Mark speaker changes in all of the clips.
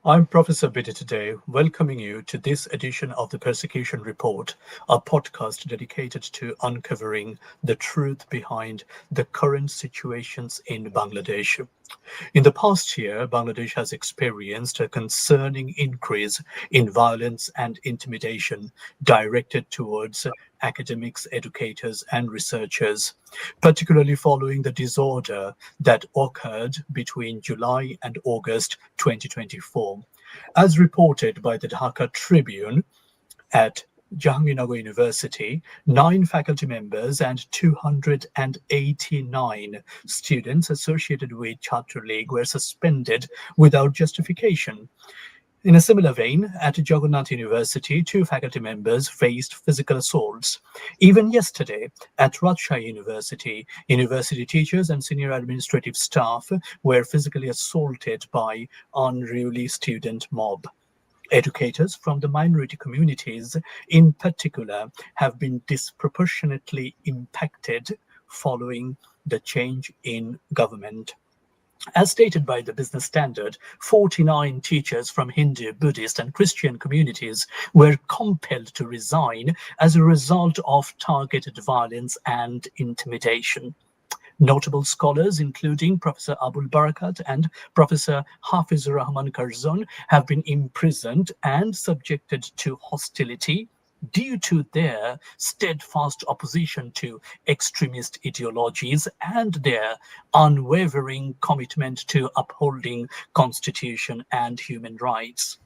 Speaker 1: I'm Professor Biddy today, welcoming you to this edition of the Persecution Report, a podcast dedicated to uncovering the truth behind the current situations in Bangladesh. In the past year, Bangladesh has experienced a concerning increase in violence and intimidation directed towards academics, educators, and researchers, particularly following the disorder that occurred between July and August 2024. As reported by the Dhaka Tribune, at Jahangirnagar University, 9 faculty members and 289 students associated with Chhatra League were suspended without justification. In a similar vein, at Jagannath University, 2 faculty members faced physical assaults. Even yesterday, at Rajshahi University, university teachers and senior administrative staff were physically assaulted by unruly student mob. Educators from the minority communities, in particular, have been disproportionately impacted following the change in government. As stated by the Business Standard, 49 teachers from Hindu, Buddhist, and Christian communities were compelled to resign as a result of targeted violence and intimidation. Notable scholars, including Professor Abul Barakat and Professor Hafizur Rahman Karzon, have been imprisoned and subjected to hostility due to their steadfast opposition to extremist ideologies and their unwavering commitment to upholding constitution and human rights.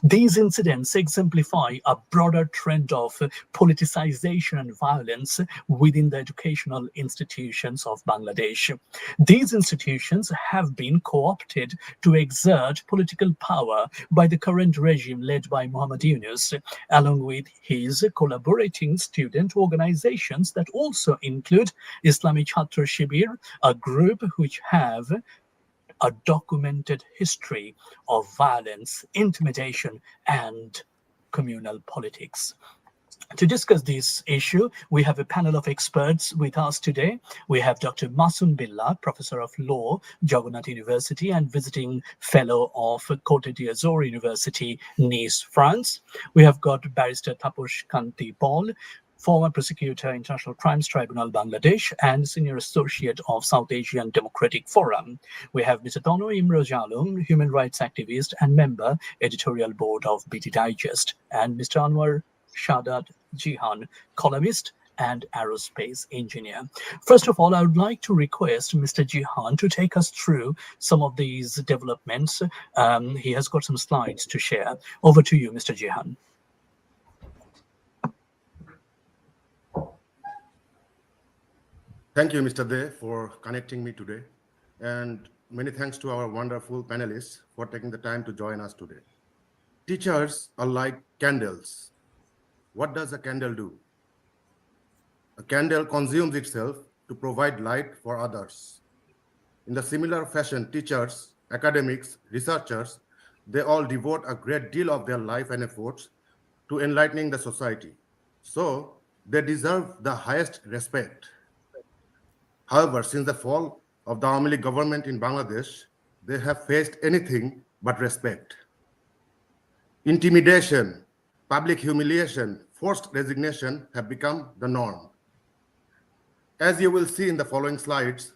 Speaker 1: These incidents exemplify a broader trend of politicization and violence within the educational institutions of Bangladesh. These institutions have been co-opted to exert political power by the current regime led by Muhammad Yunus, along with his collaborating student organizations that also include Islami Chhatra Shibir, a group which have a documented history of violence, intimidation, and communal politics. To discuss this issue, we have a panel of experts with us today. We have Dr. Masoon Billah, Professor of Law, Jagannath University, and visiting fellow of Côte d'Azur University, Nice, France. We have got Barrister Taposh Kanti Paul, former prosecutor, International Crimes Tribunal, Bangladesh, and senior associate of South Asian Democratic Forum. We have Mr. Tono Imroz Alum, human rights activist and member, editorial board of BT Digest, and Mr. Anwar Shadat Jihan, columnist and aerospace engineer. First of all, I would like to request Mr. Jihan to take us through some of these developments. He has got some slides to share. Over to you, Mr. Jihan.
Speaker 2: Thank you, Mr. De, for connecting me today. And many thanks to our wonderful panelists for taking the time to join us today. Teachers are like candles. What does a candle do? A candle consumes itself to provide light for others. In the similar fashion, teachers, academics, researchers, they all devote a great deal of their life and efforts to enlightening the society. So they deserve the highest respect. However, since the fall of the Awami League government in Bangladesh, they have faced anything but respect. Intimidation, public humiliation, forced resignation have become the norm. As you will see in the following slides,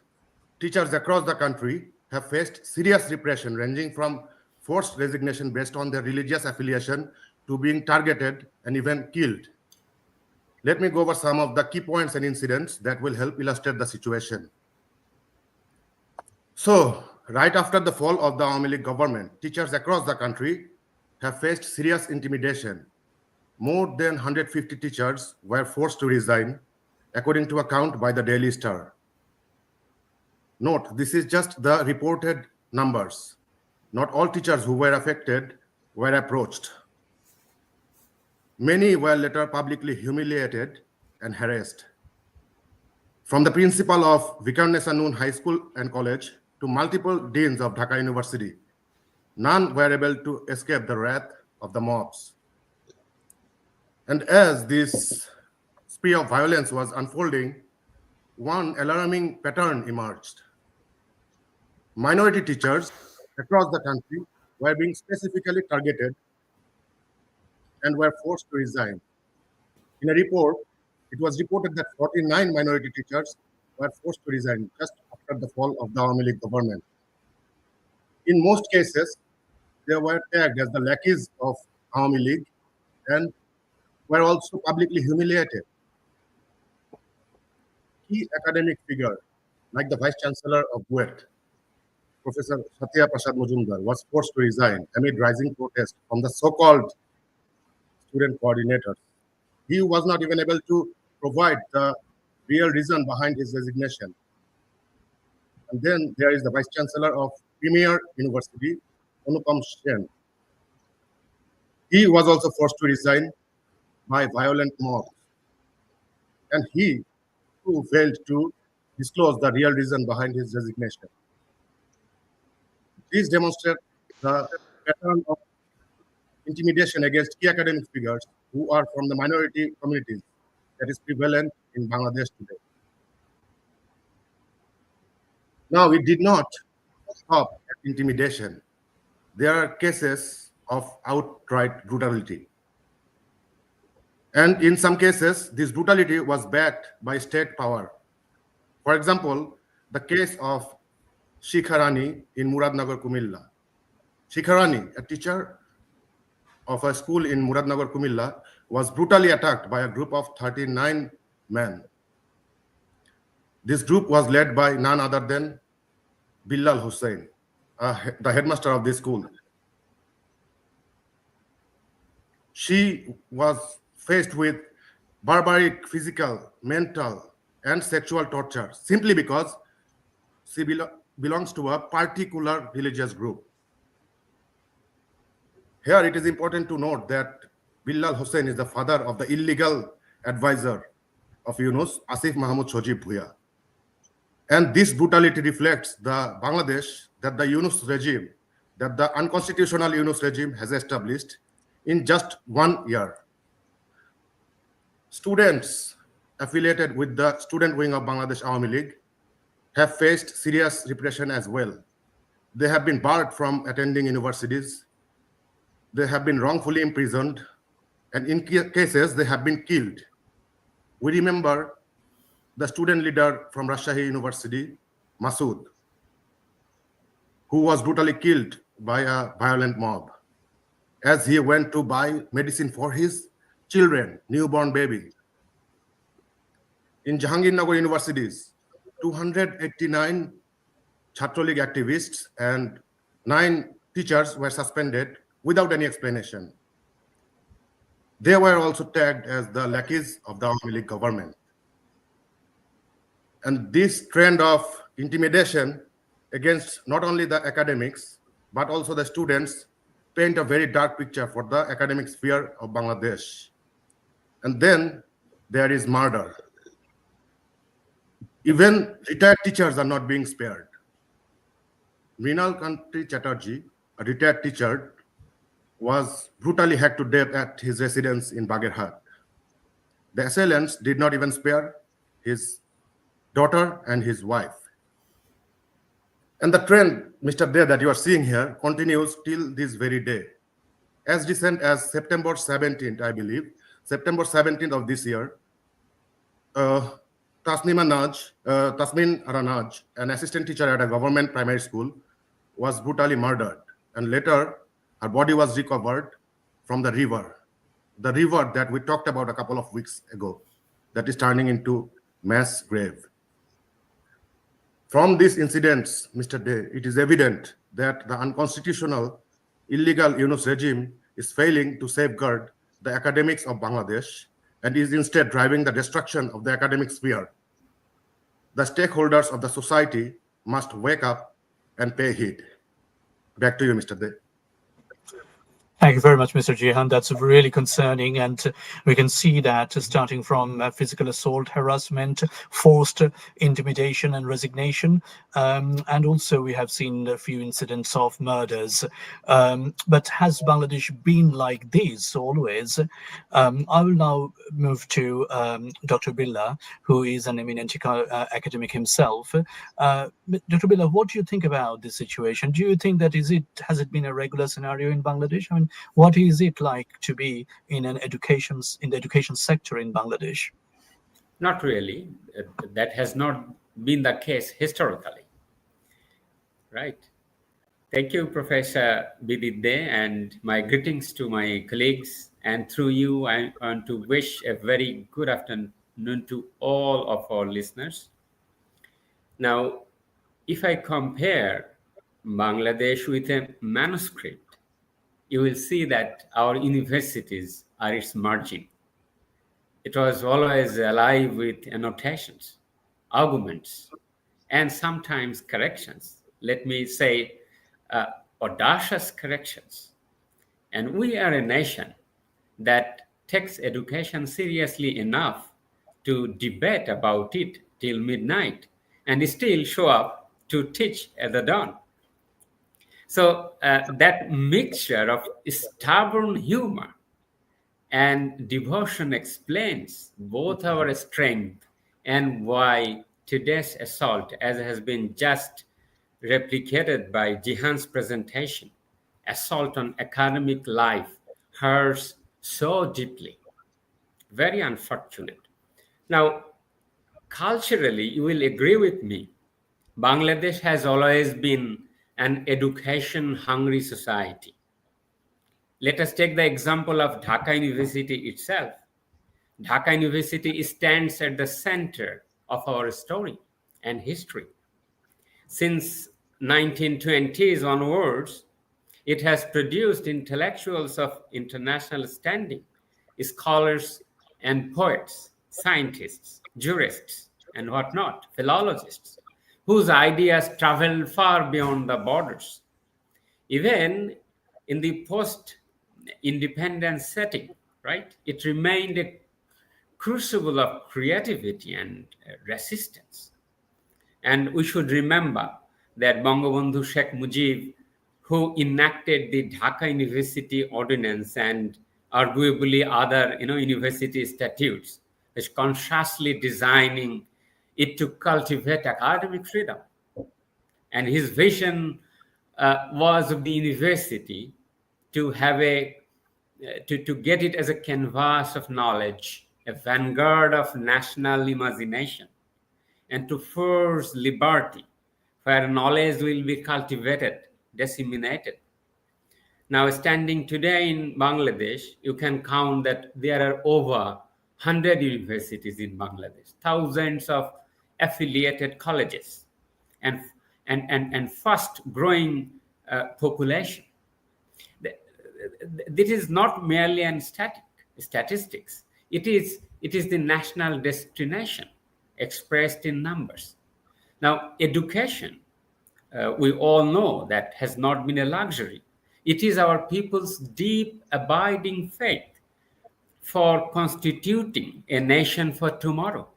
Speaker 2: teachers across the country have faced serious repression ranging from forced resignation based on their religious affiliation to being targeted and even killed. Let me go over some of the key points and incidents that will help illustrate the situation. So, right after the fall of the Awami League government, teachers across the country have faced serious intimidation. More than 150 teachers were forced to resign, according to a count by the Daily Star. Note, this is just the reported numbers. Not all teachers who were affected were approached. Many were later publicly humiliated and harassed. From the principal of Vikarnesa Noon High School and College to multiple deans of Dhaka University, none were able to escape the wrath of the mobs. And as this spree of violence was unfolding, one alarming pattern emerged. Minority teachers across the country were being specifically targeted and were forced to resign. In a report, it was reported that 49 minority teachers were forced to resign just after the fall of the Awami League government. In most cases, they were tagged as the lackeys of Awami League and were also publicly humiliated. Key academic figure, like the Vice Chancellor of BUET, Professor Satya Prasad Majumdar, was forced to resign amid rising protest from the so-called student coordinators. He was not even able to provide the real reason behind his resignation. And then there is the Vice Chancellor of Premier University, Anupam Sen. He was also forced to resign by violent mobs. And he too failed to disclose the real reason behind his resignation. These demonstrate the pattern of intimidation against key academic figures who are from the minority communities that is prevalent in Bangladesh today. Now, it did not stop at intimidation. There are cases of outright brutality. And in some cases, this brutality was backed by state power. For example, the case of Shikharani in Muradnagar, Kumilla. Shikharani, a teacher of a school in Muradnagar, Kumilla, was brutally attacked by a group of 39 men. This group was led by none other than Billal Hussain, the headmaster of this school. She was faced with barbaric physical, mental, and sexual torture simply because she belongs to a particular religious group. Here it is important to note that Billal Hussain is the father of the illegal advisor of Yunus, Asif Mahmoud Shojib Bhuya. And this brutality reflects the Bangladesh that the Yunus regime, that the unconstitutional Yunus regime has established in just 1 year. Students affiliated with the student wing of Bangladesh Awami League have faced serious repression as well. They have been barred from attending universities. They have been wrongfully imprisoned, and in cases, they have been killed. We remember the student leader from Rajshahi University, Masood, who was brutally killed by a violent mob as he went to buy medicine for his children, newborn baby. In Jahangirnagar universities, 289 Chhatra League activists and 9 teachers were suspended without any explanation. They were also tagged as the lackeys of the Awami League government. And this trend of intimidation against not only the academics, but also the students paint a very dark picture for the academic sphere of Bangladesh. And then there is murder. Even retired teachers are not being spared. Mrinal Kanti Chatterjee, a retired teacher, was brutally hacked to death at his residence in Bagherhat. The assailants did not even spare his daughter and his wife. And the trend, Mr. Dey, that you are seeing here continues till this very day. As recent as September 17th, I believe, September 17th of this year, Tasmin Aranaj, an assistant teacher at a government primary school, was brutally murdered. And later, her body was recovered from the river that we talked about a couple of weeks ago, that is turning into mass grave. From these incidents, Mr. Dey, it is evident that the unconstitutional, illegal Yunus regime is failing to safeguard the academics of Bangladesh and is instead driving the destruction of the academic sphere. The stakeholders of the society must wake up and pay heed. Back to you, Mr. Dey.
Speaker 1: Thank you very much, Mr. Jehan. That's really concerning. And we can see that starting from physical assault, harassment, forced intimidation, and resignation. And also, we have seen a few incidents of murders. But has Bangladesh been like this always? I will now move to Dr. Billa, who is an eminent academic himself. Dr. Billa, what do you think about this situation? Do you think that has it been a regular scenario in Bangladesh? I mean, what is it like to be in the education sector in Bangladesh?
Speaker 3: Not really. That has not been the case historically, right? Thank you, Professor Bididde, and my greetings to my colleagues. And through you, I want to wish a very good afternoon to all of our listeners. Now, if I compare Bangladesh with a manuscript, you will see that our universities are its margin. It was always alive with annotations, arguments, and sometimes corrections. Let me say, audacious corrections. And we are a nation that takes education seriously enough to debate about it till midnight and still show up to teach at the dawn. So that mixture of stubborn humor and devotion explains both our strength and why today's assault, as has been just replicated by Jihan's presentation, assault on academic life, hurts so deeply. Very unfortunate. Now, culturally, you will agree with me, Bangladesh has always been an education hungry society. Let us take the example of Dhaka University itself. Dhaka University stands at the center of our story and history. Since 1920s onwards, it has produced intellectuals of international standing, scholars and poets, scientists, jurists, and whatnot, philologists, whose ideas traveled far beyond the borders. Even in the post-independence setting, right, it remained a crucible of creativity and resistance. And we should remember that Bangabandhu Sheikh Mujib, who enacted the Dhaka University Ordinance and arguably other university statutes, is consciously designing it to cultivate academic freedom. And his vision was of the university to have to get it as a canvas of knowledge, a vanguard of national imagination, and to force liberty, where knowledge will be cultivated, disseminated. Now, standing today in Bangladesh, you can count that there are over 100 universities in Bangladesh, thousands of affiliated colleges, and fast growing population. This is not merely an statistics. It is the national destination expressed in numbers. Now, education, we all know that has not been a luxury. It is our people's deep, abiding faith for constituting a nation for tomorrow.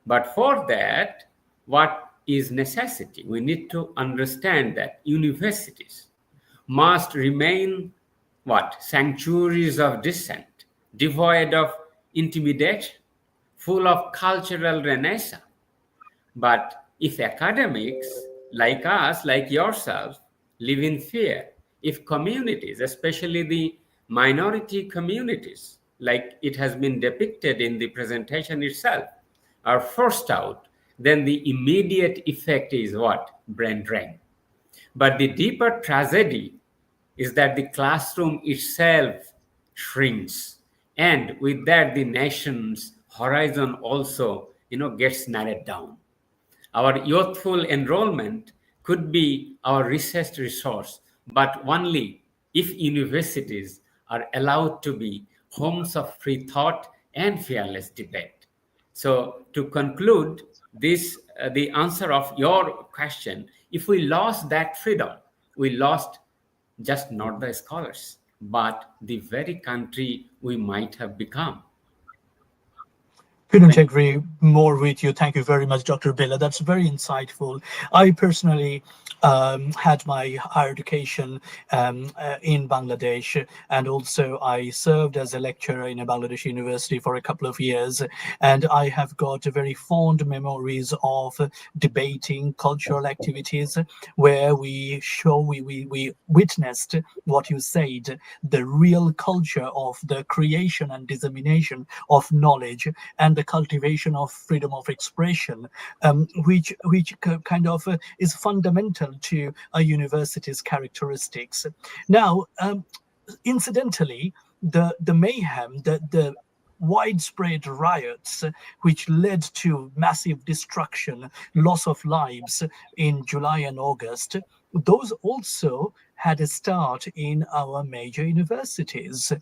Speaker 3: But for that, what is necessity? We need to understand that universities must remain what? Sanctuaries of dissent, devoid of intimidation, full of cultural renaissance. But if academics like us, like yourself, live in fear, if communities, especially the minority communities, like it has been depicted in the presentation itself, are forced out, then the immediate effect is what? Brain drain. But the deeper tragedy is that the classroom itself shrinks. And with that, the nation's horizon also, gets narrowed down. Our youthful enrollment could be our research resource, but only if universities are allowed to be homes of free thought and fearless debate. So, to conclude this, the answer of your question, if we lost that freedom, we lost just not the scholars, but the very country we might have become.
Speaker 1: Couldn't
Speaker 3: Thank you.
Speaker 1: agree more with you. Thank you very much, Dr. Billa. That's very insightful. I personally had my higher education in Bangladesh, and also I served as a lecturer in a Bangladesh university for a couple of years. And I have got very fond memories of debating cultural activities where we witnessed what you said, the real culture of the creation and dissemination of knowledge and the cultivation of freedom of expression, which kind of is fundamental to a university's characteristics. Now, incidentally, the mayhem, the widespread riots which led to massive destruction, loss of lives in July and August, those also had a start in our major universities.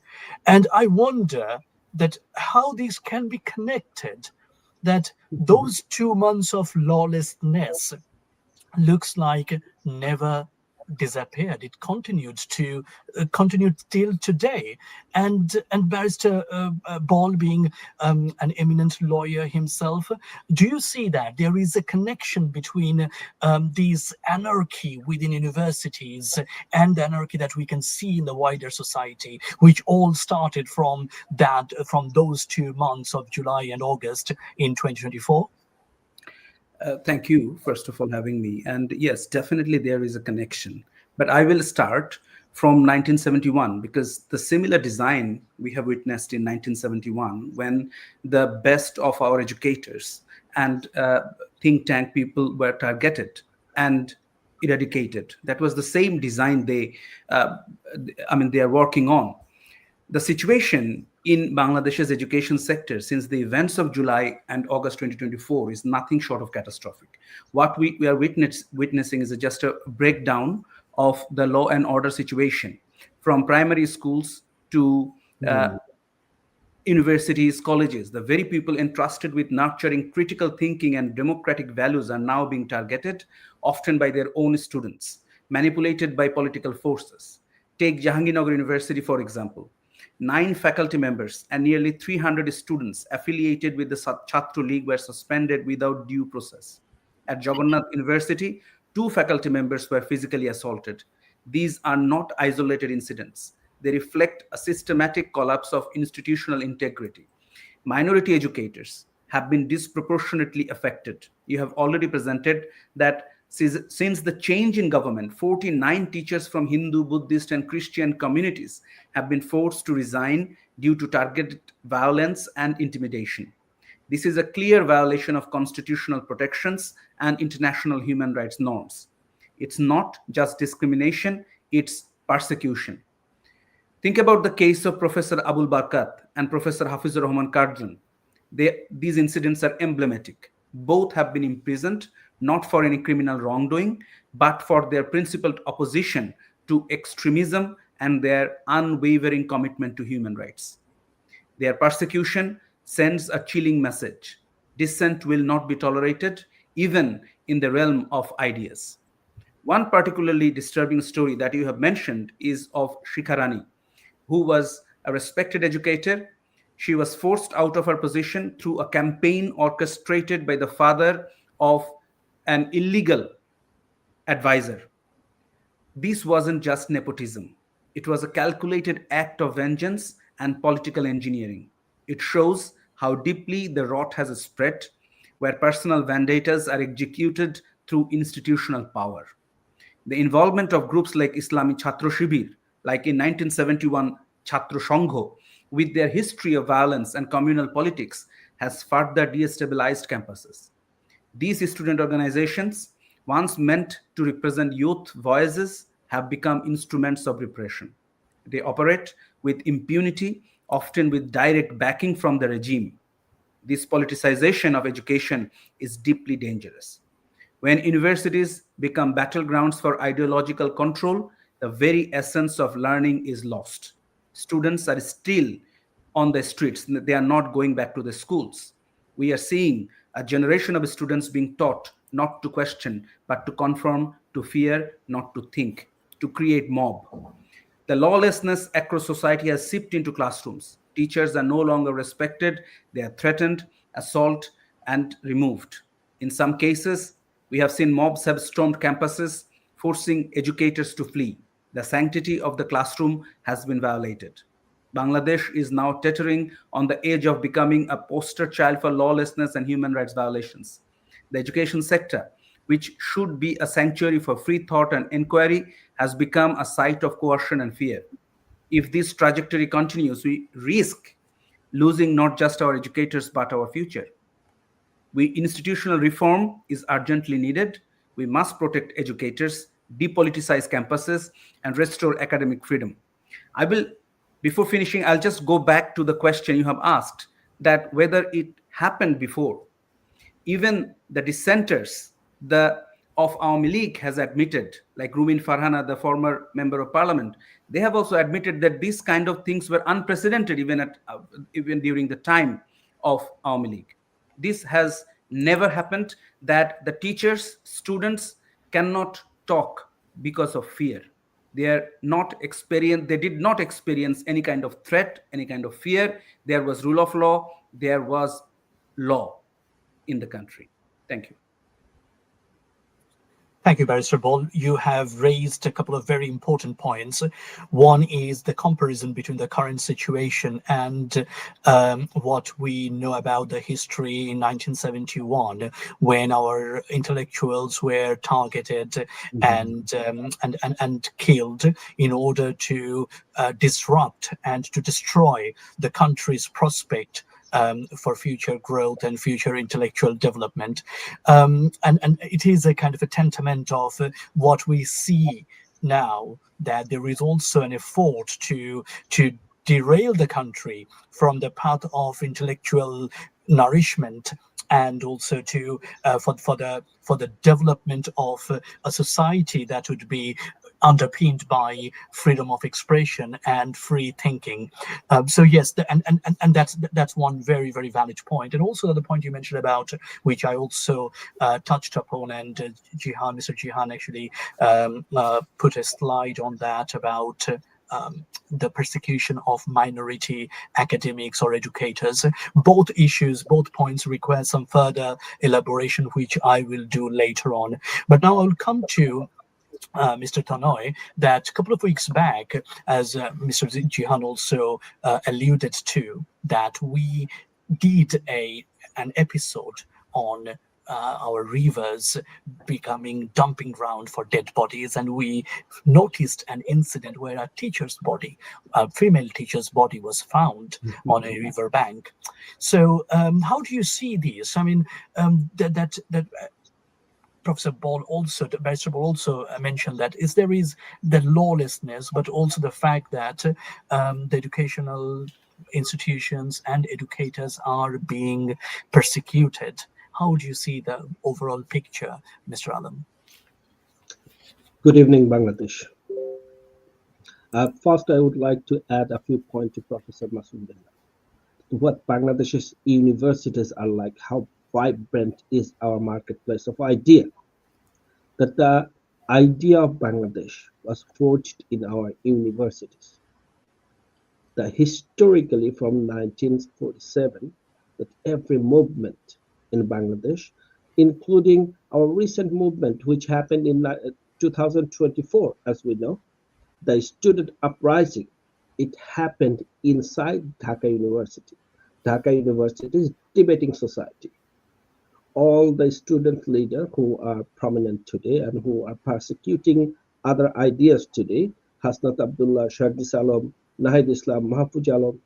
Speaker 1: And I wonder that how these can be connected, that those 2 months of lawlessness looks like never disappeared. It continued till today. And Barrister Ball, being an eminent lawyer himself, do you see that there is a connection between these anarchy within universities and the anarchy that we can see in the wider society, which all started from those 2 months of July and August in 2024?
Speaker 4: Thank you, first of all, having me. And yes, definitely there is a connection. But I will start from 1971, because the similar design we have witnessed in 1971, when the best of our educators and think tank people were targeted and eradicated. That was the same design they are working on. The situation in Bangladesh's education sector since the events of July and August 2024 is nothing short of catastrophic. What we are witnessing is just a breakdown of the law and order situation, from primary schools to universities, colleges. The very people entrusted with nurturing critical thinking and democratic values are now being targeted, often by their own students, manipulated by political forces. Take Jahangirnagar University, for example. 9 faculty members and nearly 300 students affiliated with the Chhatra League were suspended without due process. At Jagannath University, 2 faculty members were physically assaulted. These are not isolated incidents. They reflect a systematic collapse of institutional integrity. Minority educators have been disproportionately affected. You have already presented that since the change in government, 49 teachers from Hindu, Buddhist, and Christian communities have been forced to resign due to targeted violence and intimidation. This is a clear violation of constitutional protections and international human rights norms. It's not just discrimination, it's persecution. Think about the case of Professor Abul Barkat and Professor Hafizur Rahman Karjan. These incidents are emblematic. Both have been imprisoned, not for any criminal wrongdoing, but for their principled opposition to extremism and their unwavering commitment to human rights. Their persecution sends a chilling message. Dissent will not be tolerated, even in the realm of ideas. One particularly disturbing story that you have mentioned is of Shikharani, who was a respected educator. She was forced out of her position through a campaign orchestrated by the father of an illegal advisor. This wasn't just nepotism. It was a calculated act of vengeance and political engineering. It shows how deeply the rot has spread, where personal vendettas are executed through institutional power. The involvement of groups like Islami Chhatra Shibir, like in 1971 Chhatra Sangho, with their history of violence and communal politics, has further destabilized campuses. These student organizations, once meant to represent youth voices, have become instruments of repression. They operate with impunity, often with direct backing from the regime. This politicization of education is deeply dangerous. When universities become battlegrounds for ideological control, the very essence of learning is lost. Students are still on the streets, they are not going back to the schools. We are seeing a generation of students being taught not to question, but to conform, to fear, not to think, to create mob. The lawlessness across society has seeped into classrooms. Teachers are no longer respected, they are threatened, assaulted, and removed. In some cases, we have seen mobs have stormed campuses, forcing educators to flee. The sanctity of the classroom has been violated. Bangladesh is now teetering on the edge of becoming a poster child for lawlessness and human rights violations. The education sector, which should be a sanctuary for free thought and inquiry, has become a site of coercion and fear. If this trajectory continues, we risk losing not just our educators but our future. Institutional reform is urgently needed. We must protect educators, depoliticize campuses, and restore academic freedom. Before finishing, I'll just go back to the question you have asked, that whether it happened before. Even the dissenters of Awami League has admitted, like Rumin Farhana, the former member of parliament, they have also admitted that these kind of things were unprecedented even during the time of Awami League. This has never happened, that the teachers, students cannot talk because of fear. They did not experience any kind of threat, any kind of fear. There was rule of law, there was law in the country. Thank you.
Speaker 1: Thank you, Barrister Ball. You have raised a couple of very important points. One is the comparison between the current situation and what we know about the history in 1971, when our intellectuals were targeted and killed in order to disrupt and to destroy the country's prospect for future growth and future intellectual development. And it is a kind of a testament of what we see now, that there is also an effort to derail the country from the path of intellectual nourishment, and also to for the development of a society that would be underpinned by freedom of expression and free thinking. So yes, and that's one very, very valid point. And also the point you mentioned about, which I also touched upon, and Mr. Jihan actually put a slide on that about the persecution of minority academics or educators. Both points require some further elaboration, which I will do later on. But now I'll come to Mr. Tanoy, that a couple of weeks back, as Mr. Jihan also alluded to, that we did an episode on our rivers becoming dumping ground for dead bodies, and we noticed an incident where a teacher's body, a female teacher's body, was found on a river bank. So how do you see these? I mean, that Professor Ball also, Barrister Ball also mentioned that there is the lawlessness, but also the fact that the educational institutions and educators are being persecuted. How do you see the overall picture, Mr. Alam?
Speaker 5: Good evening, Bangladesh. First, I would like to add a few points to Professor Masudullah. What Bangladesh's universities are like, how vibrant is our marketplace of idea. That the idea of Bangladesh was forged in our universities. That historically from 1947, that every movement in Bangladesh, including our recent movement, which happened in 2024, as we know, the student uprising, it happened inside Dhaka University. Dhaka University is debating society. All the student leaders who are prominent today and who are persecuting other ideas today, Hasnat Abdullah, Shardis Alam, Nahid Islam, Mahfuz Alam,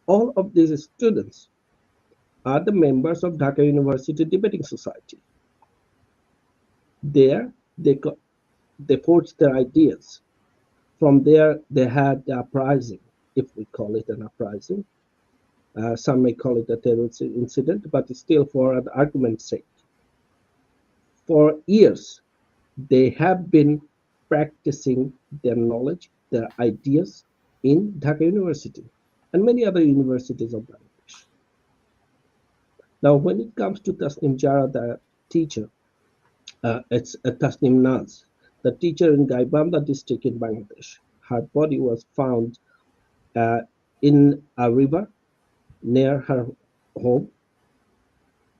Speaker 5: all of these students are the members of Dhaka University Debating Society. There, they forged their ideas. From there, they had the uprising, if we call it an uprising. Some may call it a terrorist incident, but still for an argument's sake. For years, they have been practicing their knowledge, their ideas in Dhaka University and many other universities of Bangladesh. Now, when it comes to Tasnim Jara, the teacher, it's Tasnim Naz, the teacher in Gaibandha district in Bangladesh. her body was found in a river near her home,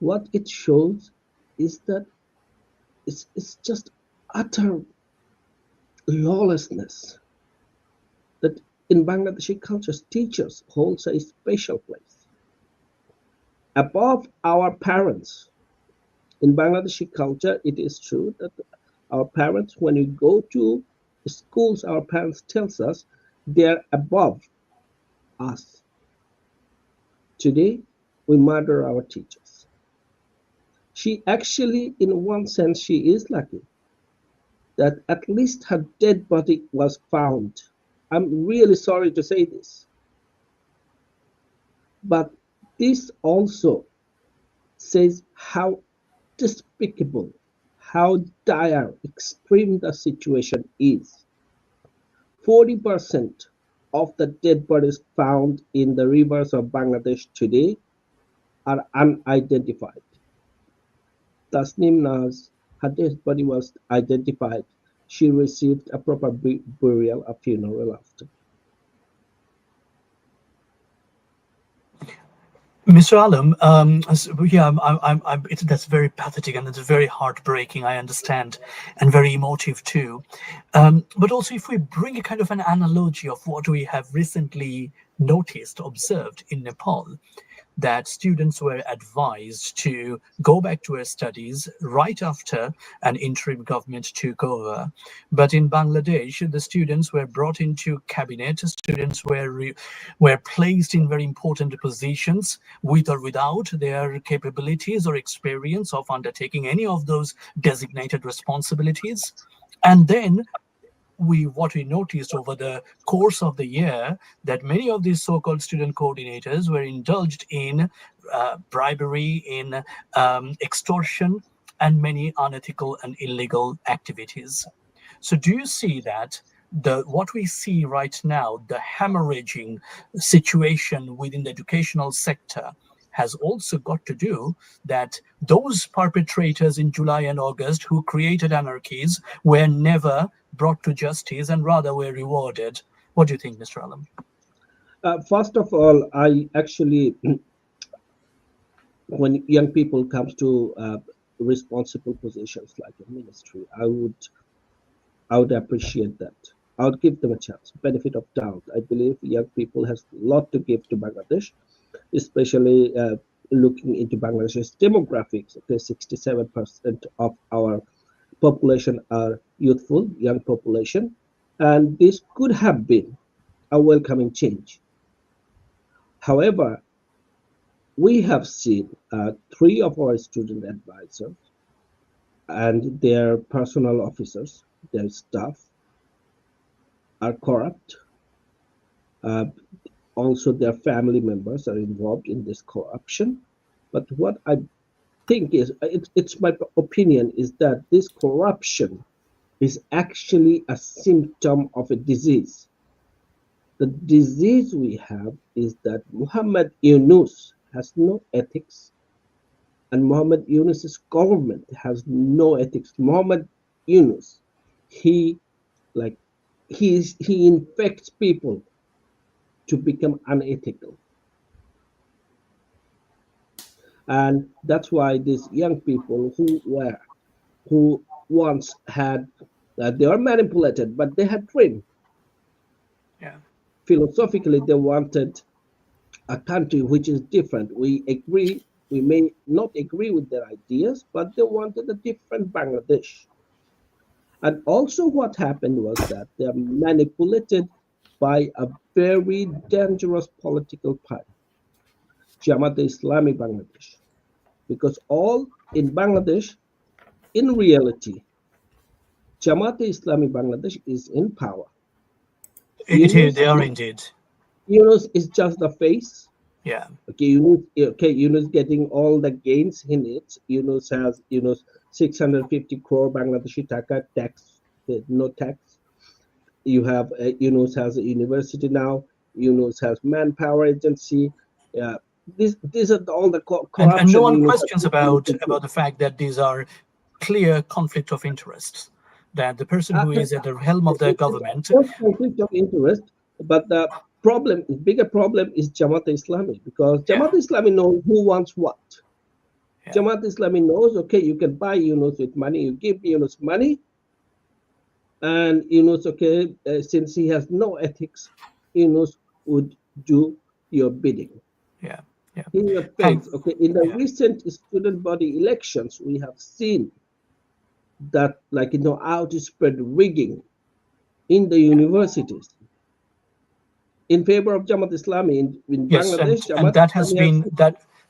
Speaker 5: what it shows is that it's just utter lawlessness. That in Bangladeshi cultures, teachers holds a special place. Above our parents, in Bangladeshi culture, it is true that our parents, when we go to schools, our parents tells us they're above us. Today, we murder our teachers. She actually, in one sense, she is lucky that at least her dead body was found. I'm really sorry to say this, but this also says how despicable, how dire, extreme the situation is. 40% of the dead bodies found in the rivers of Bangladesh today are unidentified. Tasnim Naz, her dead body was identified. She received a proper burial, a funeral after.
Speaker 1: Mr. Alam, that's very pathetic and it's very heartbreaking, I understand, and very emotive too. But also, if we bring a kind of an analogy of what we have recently noticed, observed in Nepal, that students were advised to go back to their studies right after an interim government took over. But in Bangladesh, the students were brought into cabinet, students were placed in very important positions with or without their capabilities or experience of undertaking any of those designated responsibilities. And then what we noticed over the course of the year, that many of these so-called student coordinators were indulged in bribery, in extortion, and many unethical and illegal activities. So do you see that what we see right now, the hemorrhaging situation within the educational sector, has also got to do that those perpetrators in July and August who created anarchies were never brought to justice and rather were rewarded? What do you think, Mr. Alam?
Speaker 5: First of all, I actually, when young people comes to responsible positions like a ministry, I would appreciate that. I would give them a chance, benefit of doubt. I believe young people has a lot to give to Bangladesh, especially looking into Bangladesh's demographics. Okay, 67% of our population are youthful, young population, and this could have been a welcoming change. However, we have seen 3 of our student advisors and their personal officers, their staff, are corrupt. Also, their family members are involved in this corruption. But what I think is, it's my opinion, is that this corruption is actually a symptom of a disease. The disease we have is that Muhammad Yunus has no ethics, and Muhammad Yunus's government has no ethics. Muhammad Yunus, he infects people to become unethical. And that's why these young people who once had, they were manipulated, but they had dream.
Speaker 1: Yeah.
Speaker 5: Philosophically, they wanted a country which is different. We agree, we may not agree with their ideas, but they wanted a different Bangladesh. And also what happened was that they are manipulated by a very dangerous political party, Jamaat-e-Islami Bangladesh. Because all in Bangladesh, in reality, Jamaat-e-Islami Bangladesh is in power.
Speaker 1: They are indeed.
Speaker 5: Yunus is just the face.
Speaker 1: Yeah.
Speaker 5: Okay, Yunus getting all the gains in it. Yunus has 650 crore Bangladeshi taka tax, no tax. You have Yunus has a university now. Yunus has manpower agency. These are all the corruption.
Speaker 1: And no one questions about the fact that these are clear conflict of interests. that the person who is at the helm of the government.
Speaker 5: Conflict of interest, but the bigger problem is Jamaat Islami, because Jamaat Islami knows who wants what.
Speaker 1: Yeah.
Speaker 5: Jamaat Islami knows, okay, you can buy Yunus with money, you give Yunus money, and Yunus, okay, since he has no ethics, Yunus would do your bidding.
Speaker 1: Yeah. Yeah.
Speaker 5: In your face, okay. In the recent student body elections, we have seen that, like, outspread rigging in the universities in favor of Jamaat Islami in
Speaker 1: Yes,
Speaker 5: Bangladesh.
Speaker 1: and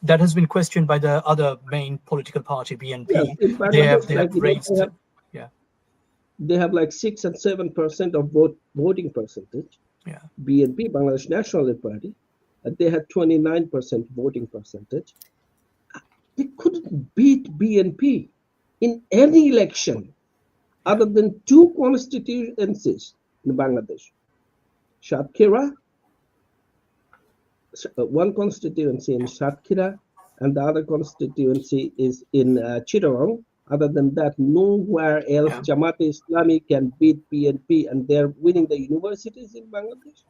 Speaker 1: that has been questioned by the other main political party, BNP.
Speaker 5: Yes, in Bangladesh,
Speaker 1: they have raised.
Speaker 5: They have like 6 and 7% of voting percentage.
Speaker 1: Yeah.
Speaker 5: BNP, Bangladesh National Party, they had 29% voting percentage. They couldn't beat BNP in any election other than 2 constituencies in Bangladesh. Shatkhira, one constituency in Shatkhira, and the other constituency is in Chittagong. Other than that, nowhere else Jamaat Islami can beat BNP, and they're winning the universities in Bangladesh.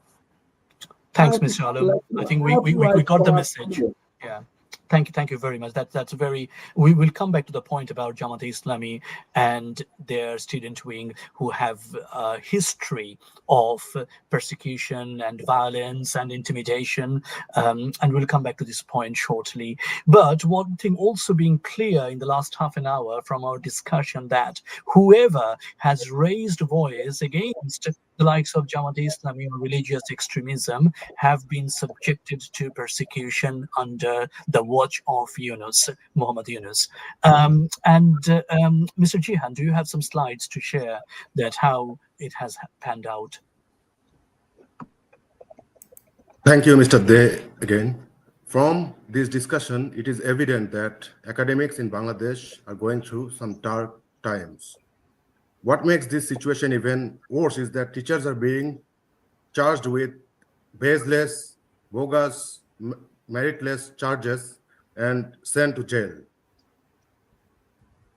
Speaker 1: Thanks, Mr. Alam. I think we got the message. Yeah. Thank you very much. That's very. We will come back to the point about Jamaat Islami and their student wing, who have a history of persecution and violence and intimidation, and we'll come back to this point shortly. But one thing also being clear in the last half an hour from our discussion, that whoever has raised voice against the likes of Jamaat Islami or religious extremism have been subjected to persecution under the watch of Muhammad Yunus. Mr. Jihan, do you have some slides to share that how it has panned out?
Speaker 2: Thank you, Mr. De, again. From this discussion, it is evident that academics in Bangladesh are going through some dark times. What makes this situation even worse is that teachers are being charged with baseless, bogus, meritless charges and sent to jail.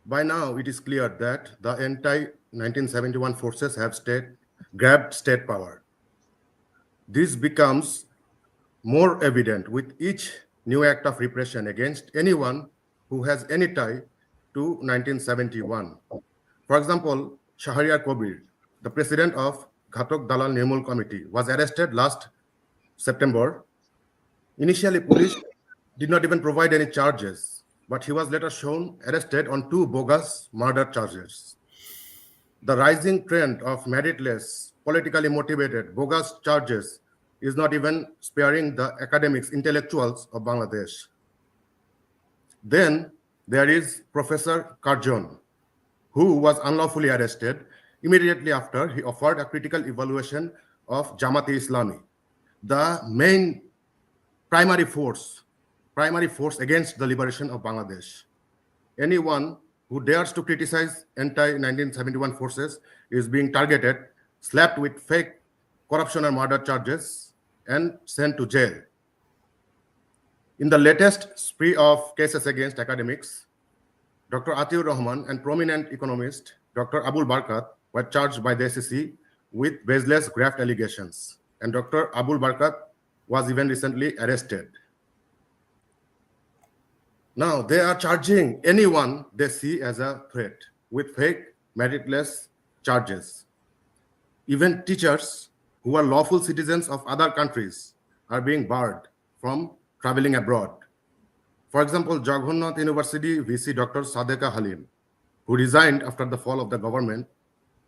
Speaker 2: By now, it is clear that the anti-1971 forces have grabbed state power. This becomes more evident with each new act of repression against anyone who has any tie to 1971. For example, Shahriar Kobir, the president of Ghatok Dalal Nirmul Committee, was arrested last September. Initially, police did not even provide any charges, but he was later shown arrested on 2 bogus murder charges. The rising trend of meritless, politically motivated, bogus charges is not even sparing the academics, intellectuals of Bangladesh. Then there is Professor Karjon, who was unlawfully arrested immediately after he offered a critical evaluation of Jamaat Islami, the main primary force against the liberation of Bangladesh. Anyone who dares to criticize anti-1971 forces is being targeted, slapped with fake corruption and murder charges, and sent to jail. In the latest spree of cases against academics, Dr. Atiur Rahman and prominent economist Dr. Abul Barkat were charged by the SEC with baseless graft allegations, and Dr. Abul Barkat was even recently arrested. Now they are charging anyone they see as a threat with fake meritless charges. Even teachers who are lawful citizens of other countries are being barred from traveling abroad. For example, Jagannath University VC Dr. Sadeka Halim, who resigned after the fall of the government,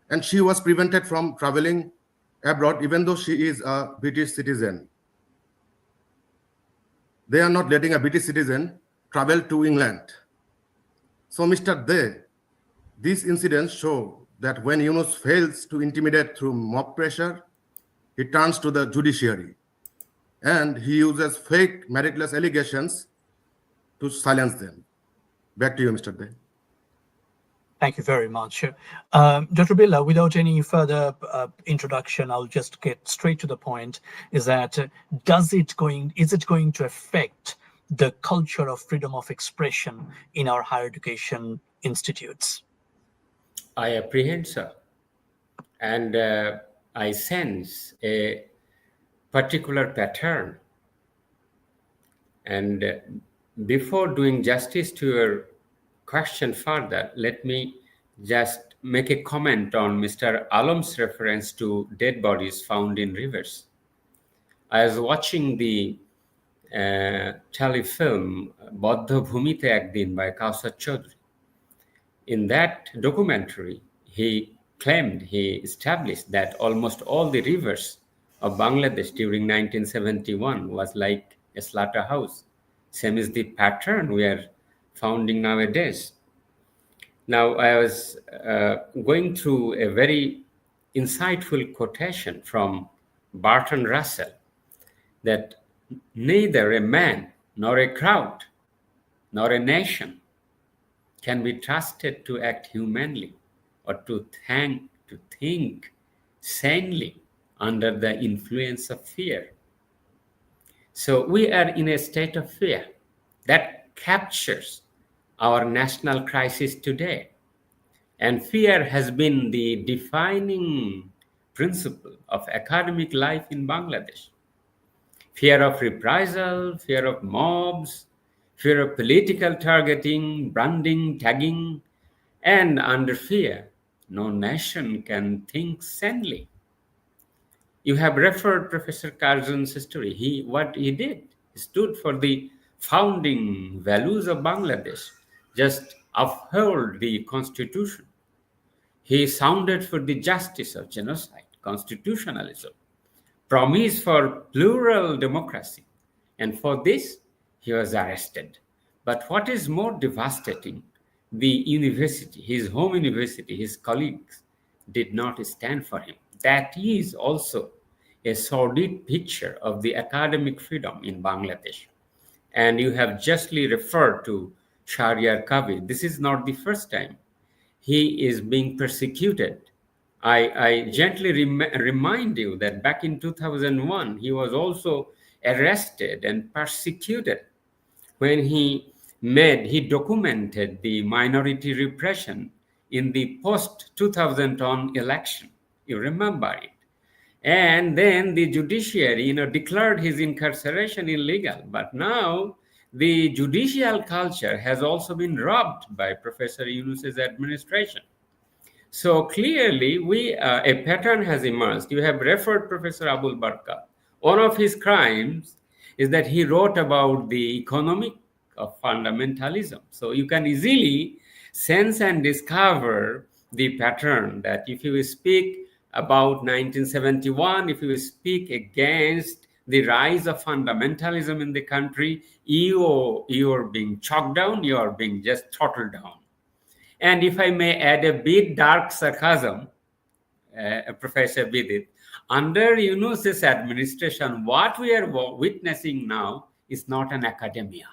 Speaker 2: and she was prevented from traveling abroad even though she is a British citizen. They are not letting a British citizen travel to England. So, Mr. De, these incidents show that when Yunus fails to intimidate through mob pressure, he turns to the judiciary and he uses fake meritless allegations to silence them. Back to you, Mr. De.
Speaker 1: Thank you very much. Dr. Billa, without any further introduction, I'll just get straight to the point, is that is it going to affect the culture of freedom of expression in our higher education institutes?
Speaker 3: I apprehend, sir. And I sense a particular pattern. And before doing justice to your question further, let me just make a comment on Mr. Alam's reference to dead bodies found in rivers. I was watching the telefilm Baddha Bhumite Ekdin by Kausar Chaudhary. In that documentary, he established that almost all the rivers of Bangladesh during 1971 was like a slaughterhouse. Same is the pattern we are finding nowadays. Now, I was going through a very insightful quotation from Barton Russell that neither a man nor a crowd nor a nation can be trusted to act humanly or to think sanely under the influence of fear. So we are in a state of fear that captures our national crisis today. And fear has been the defining principle of academic life in Bangladesh. Fear of reprisal, fear of mobs, fear of political targeting, branding, tagging, and under fear, no nation can think sanely. You have referred Professor Curzon's history. What he did, he stood for the founding values of Bangladesh, just uphold the constitution. He sounded for the justice of genocide, constitutionalism, promise for plural democracy. And for this, he was arrested. But what is more devastating, the university, his home university, his colleagues did not stand for him. That is also a sordid picture of the academic freedom in Bangladesh. And you have justly referred to Shahryar Kabir. This is not the first time he is being persecuted. I gently remind you that back in 2001, he was also arrested and persecuted when he documented the minority repression in the post-2010 election. You remember it. And then the judiciary, declared his incarceration illegal. But now the judicial culture has also been robbed by Professor Yunus's administration. So clearly, a pattern has emerged. You have referred Professor Abul Barka. One of his crimes is that he wrote about the economic of fundamentalism. So you can easily sense and discover the pattern that if you speak about 1971, if you speak against the rise of fundamentalism in the country, you are being chalked down, you are being just throttled down. And if I may add a bit dark sarcasm, Professor Bidit, under Yunus's administration, what we are witnessing now is not an academia.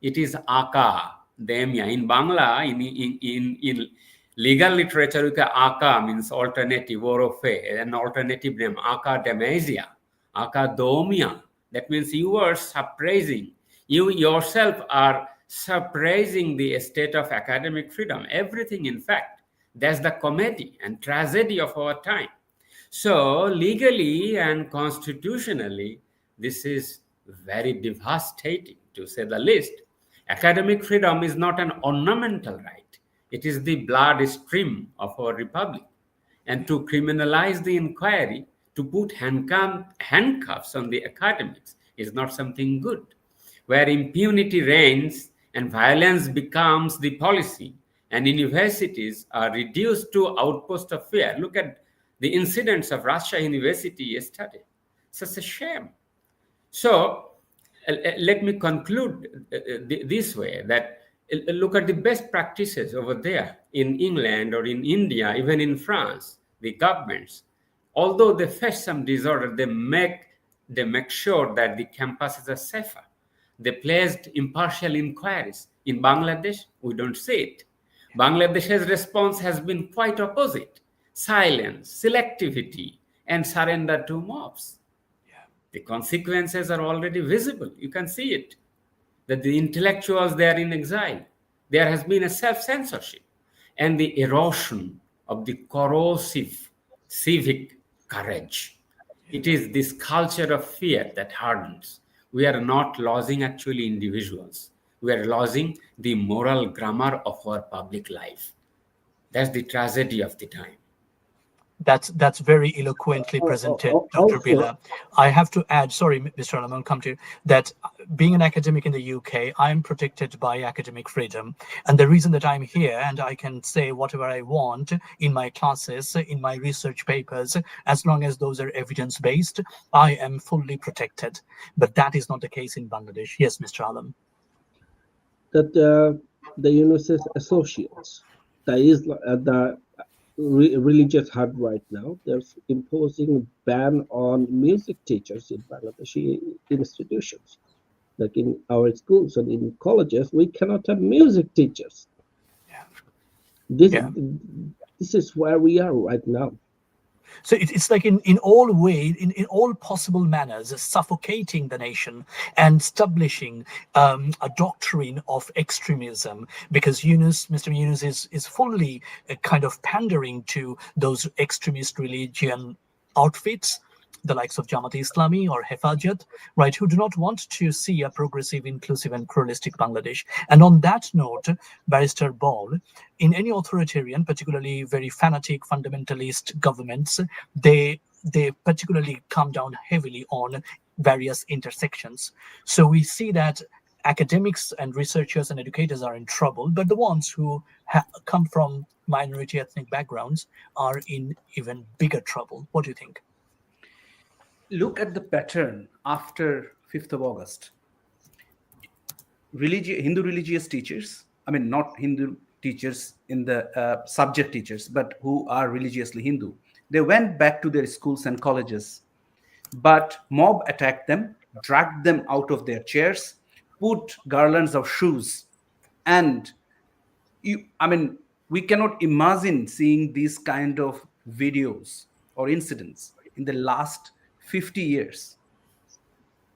Speaker 3: It is academia. In Bangla, in legal literature, aka means alternative or an alternative name, academia, academia. That means you are suppressing, you yourself are suppressing the state of academic freedom. Everything, in fact, that's the comedy and tragedy of our time. So legally and constitutionally, this is very devastating, to say the least. Academic freedom is not an ornamental right. It is the bloodstream of our republic. And to criminalize the inquiry, to put handcuffs on the academics is not something good. Where impunity reigns and violence becomes the policy, and universities are reduced to outposts of fear. Look at the incidents of Rajshahi University yesterday. Such a shame. So let me conclude this way, that look at the best practices over there in England or in India, even in France. The governments, although they face some disorder, they make sure that the campuses are safer. They placed impartial inquiries. In Bangladesh, we don't see it. Bangladesh's response has been quite opposite. Silence, selectivity, and surrender to mobs. The consequences are already visible. You can see it. That the intellectuals, they are in exile. There has been a self-censorship and the erosion of the corrosive civic courage. It is this culture of fear that hardens. We are not losing actually individuals. We are losing the moral grammar of our public life. That's the tragedy of the time.
Speaker 1: That's very eloquently presented, Dr.
Speaker 5: Also,
Speaker 1: Bila. I have to add, sorry, Mr. Alam, I'll come to you, that being an academic in the UK, I'm protected by academic freedom. And the reason that I'm here and I can say whatever I want in my classes, in my research papers, as long as those are evidence-based, I am fully protected. But that is not the case in Bangladesh. Yes, Mr. Alam.
Speaker 5: that the UNICEF associates, the religious hub right now, they're imposing a ban on music teachers in Bangladeshi institutions. Like in our schools and in colleges, we cannot have music teachers.
Speaker 1: Yeah.
Speaker 5: This,
Speaker 1: Yeah.
Speaker 5: this is where we are right now.
Speaker 1: So it's like in all ways, in all possible manners, suffocating the nation and establishing a doctrine of extremism, because Mr. Yunus is fully kind of pandering to those extremist religion outfits, the likes of Jamaat Islami or Hefajat, right, who do not want to see a progressive, inclusive, and pluralistic Bangladesh. And on that note, Barrister Ball, in any authoritarian, particularly very fanatic, fundamentalist governments, they particularly come down heavily on various intersections. So we see that academics and researchers and educators are in trouble, but the ones who come from minority ethnic backgrounds are in even bigger trouble. What do you think?
Speaker 4: Look at the pattern after 5th of August. Hindu religious teachers, I mean, not Hindu teachers in the subject teachers, but who are religiously Hindu, they went back to their schools and colleges, but mob attacked them, dragged them out of their chairs, put garlands of shoes, and we cannot imagine seeing these kind of videos or incidents in the last 50 years.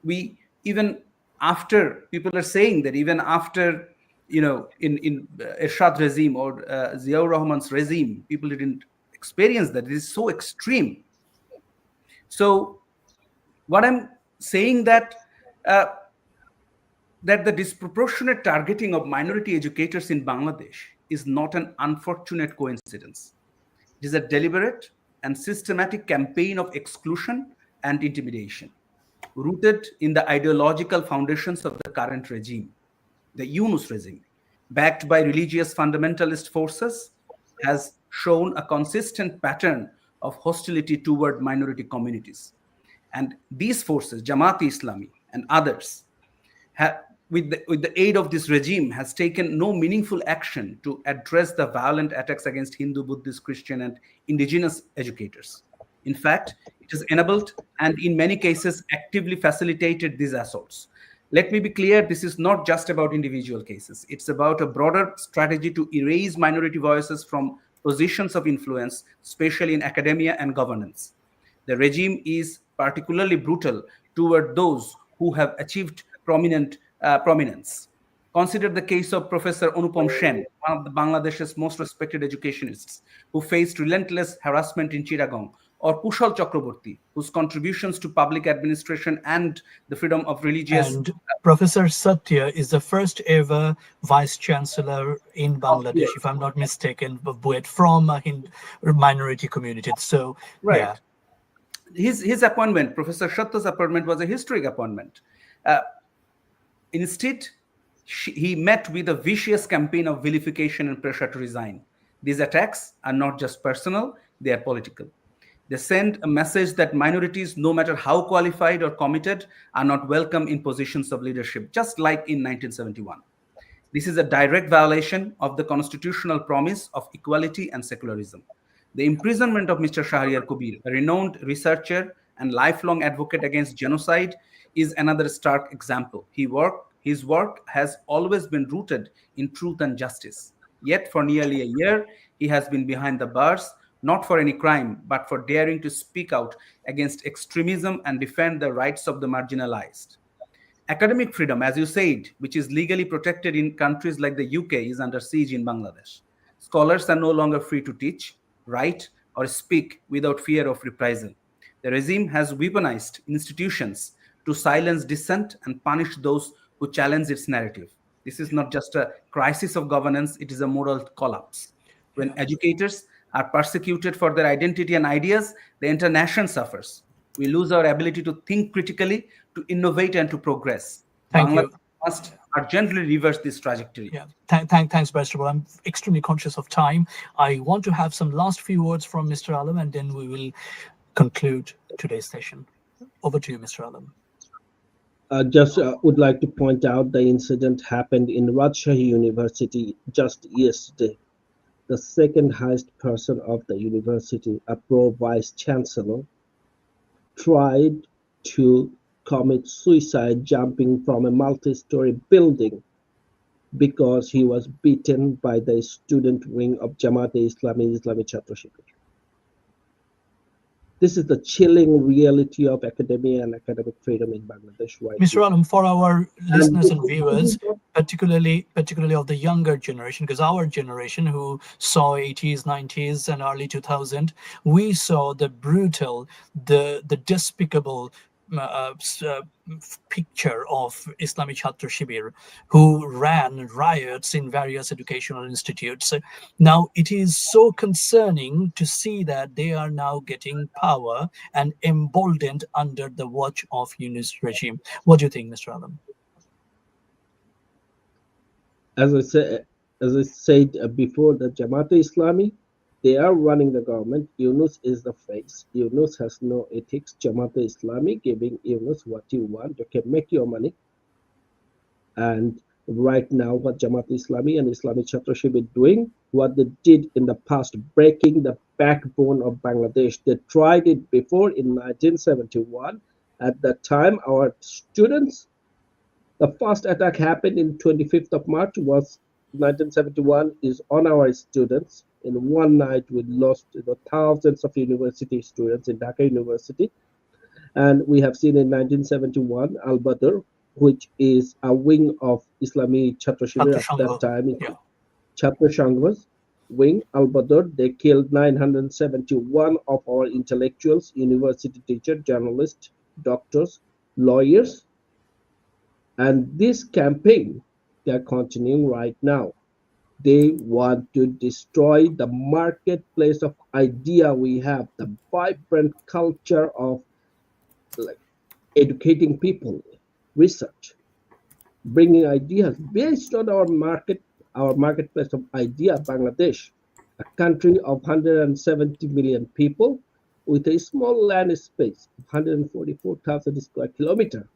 Speaker 4: We even after, people are saying that even after, in Ershad regime or Ziaur Rahman's regime, people didn't experience that. It is so extreme. So what I'm saying that the disproportionate targeting of minority educators in Bangladesh is not an unfortunate coincidence. It is a deliberate and systematic campaign of exclusion and intimidation, rooted in the ideological foundations of the current regime. The Yunus regime, backed by religious fundamentalist forces, has shown a consistent pattern of hostility toward minority communities. And these forces, Jamaat Islami and others, with the aid of this regime, has taken no meaningful action to address the violent attacks against Hindu, Buddhist, Christian, and indigenous educators. In fact, it has enabled and in many cases actively facilitated these assaults. Let me be clear, this is not just about individual cases. It's about a broader strategy to erase minority voices from positions of influence, especially in academia and governance. The regime is particularly brutal toward those who have achieved prominence. Consider the case of Professor Anupam Sen, one of the Bangladesh's most respected educationists, who faced relentless harassment in Chittagong, or Kushal Chakraborty, whose contributions to public administration and the freedom of religious...
Speaker 1: And Professor Satya is the first ever vice chancellor in Bangladesh,
Speaker 4: yes,
Speaker 1: if I'm not mistaken, from a minority community. So,
Speaker 4: right.
Speaker 1: Yeah.
Speaker 4: His appointment, Professor Satya's appointment, was a historic appointment. Instead, he met with a vicious campaign of vilification and pressure to resign. These attacks are not just personal, they are political. They send a message that minorities, no matter how qualified or committed, are not welcome in positions of leadership, just like in 1971. This is a direct violation of the constitutional promise of equality and secularism. The imprisonment of Mr. Shahriar Kubir, a renowned researcher and lifelong advocate against genocide, is another stark example. His work has always been rooted in truth and justice. Yet for nearly a year, he has been behind the bars, not for any crime, but for daring to speak out against extremism and defend the rights of the marginalized. Academic freedom, as you said, which is legally protected in countries like the UK, is under siege in Bangladesh. Scholars are no longer free to teach. write, or speak without fear of reprisal. The regime has weaponized institutions to silence dissent and punish those who challenge its narrative. This is not just a crisis of governance, it is a moral collapse. When educators are persecuted for their identity and ideas, the entire nation suffers. We lose our ability to think critically, to innovate, and to progress.
Speaker 1: Thank you.
Speaker 4: Bangladesh must urgently reverse this trajectory.
Speaker 1: Yeah, thanks, Barrister. I'm extremely conscious of time. I want to have some last few words from Mr. Alam, and then we will conclude today's session. Over to you, Mr. Alam.
Speaker 5: Just would like to point out the incident happened in Rajshahi University just yesterday. The second highest person of the university, a pro-vice chancellor, tried to commit suicide jumping from a multi-story building because he was beaten by the student wing of Jamaat-e-Islami Chhatra Shibir. This is the chilling reality of academia and academic freedom in Bangladesh right
Speaker 1: Mr.
Speaker 5: now.
Speaker 1: Alam, for our listeners and viewers, particularly of the younger generation, because our generation who saw 80s, 90s, and early 2000, we saw the brutal, the despicable picture of Islamic Chhatra Shibir, who ran riots in various educational institutes. Now, it is so concerning to see that they are now getting power and emboldened under the watch of Yunus regime. What do you think, Mr. Alam?
Speaker 5: As I said before, the Jamaat-e-Islami, they are running the government. Yunus is the face. Yunus has no ethics. Jamaat-e-Islami giving Yunus what you want. You can make your money. And right now, what Jamaat-e-Islami and Islamic Chhatra Shibir doing, what they did in the past, breaking the backbone of Bangladesh. They tried it before in 1971. At that time, our students, the first attack happened in 25th of March was 1971 is on our students. In one night, we lost thousands of university students in Dhaka University. And we have seen in 1971, Al-Badr, which is a wing of Islami Chhatra Shibir at that time.
Speaker 1: Yeah.
Speaker 5: Chhatra Sangha's wing, Al-Badr, they killed 971 of our intellectuals, university teachers, journalists, doctors, lawyers. And this campaign, they are continuing right now. They want to destroy the marketplace of idea we have, the vibrant culture of educating people, research, bringing ideas based on our marketplace of idea, Bangladesh, a country of 170 million people with a small land space of 144,000 square kilometers.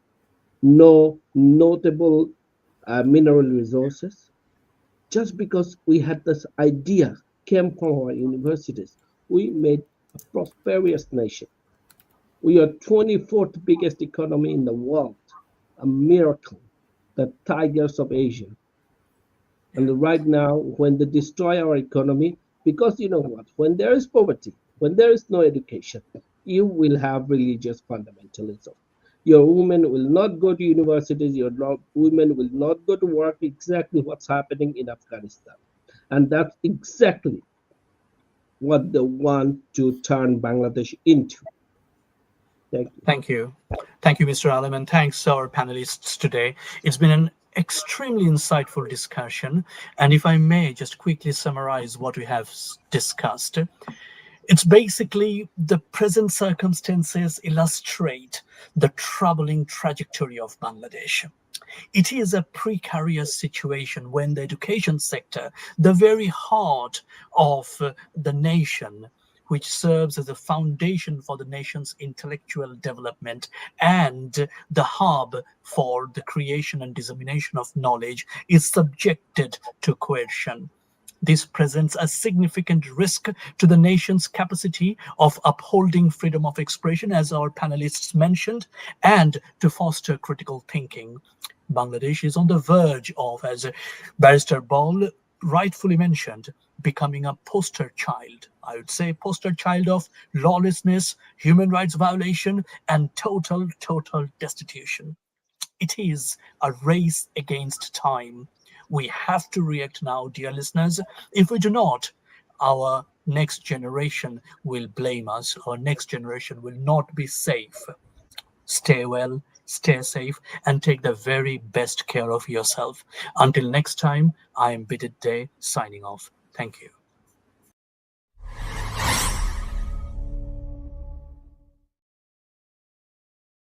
Speaker 5: No notable mineral resources. Just because we had this idea came from our universities, we made a prosperous nation. We are 24th biggest economy in the world, a miracle, the tigers of Asia. And right now, when they destroy our economy, because you know what, when there is poverty, when there is no education, you will have religious fundamentalism. Your women will not go to universities, women will not go to work, exactly what's happening in Afghanistan. And that's exactly what they want to turn Bangladesh into. Thank you.
Speaker 1: Thank you. Thank you, Mr. Alam, and thanks to our panelists today. It's been an extremely insightful discussion. And if I may just quickly summarize what we have discussed, it's basically the present circumstances illustrate the troubling trajectory of Bangladesh. It is a precarious situation when the education sector, the very heart of the nation, which serves as a foundation for the nation's intellectual development and the hub for the creation and dissemination of knowledge, is subjected to coercion. This presents a significant risk to the nation's capacity of upholding freedom of expression, as our panelists mentioned, and to foster critical thinking. Bangladesh is on the verge of, as Barrister Ball rightfully mentioned, becoming a poster child. I would say poster child of lawlessness, human rights violation, and total destitution. It is a race against time. We have to react now, dear listeners. If we do not, our next generation will blame us, or next generation will not be safe. Stay well, stay safe, and take the very best care of yourself. Until next time, I am Bidit Day signing off. Thank you.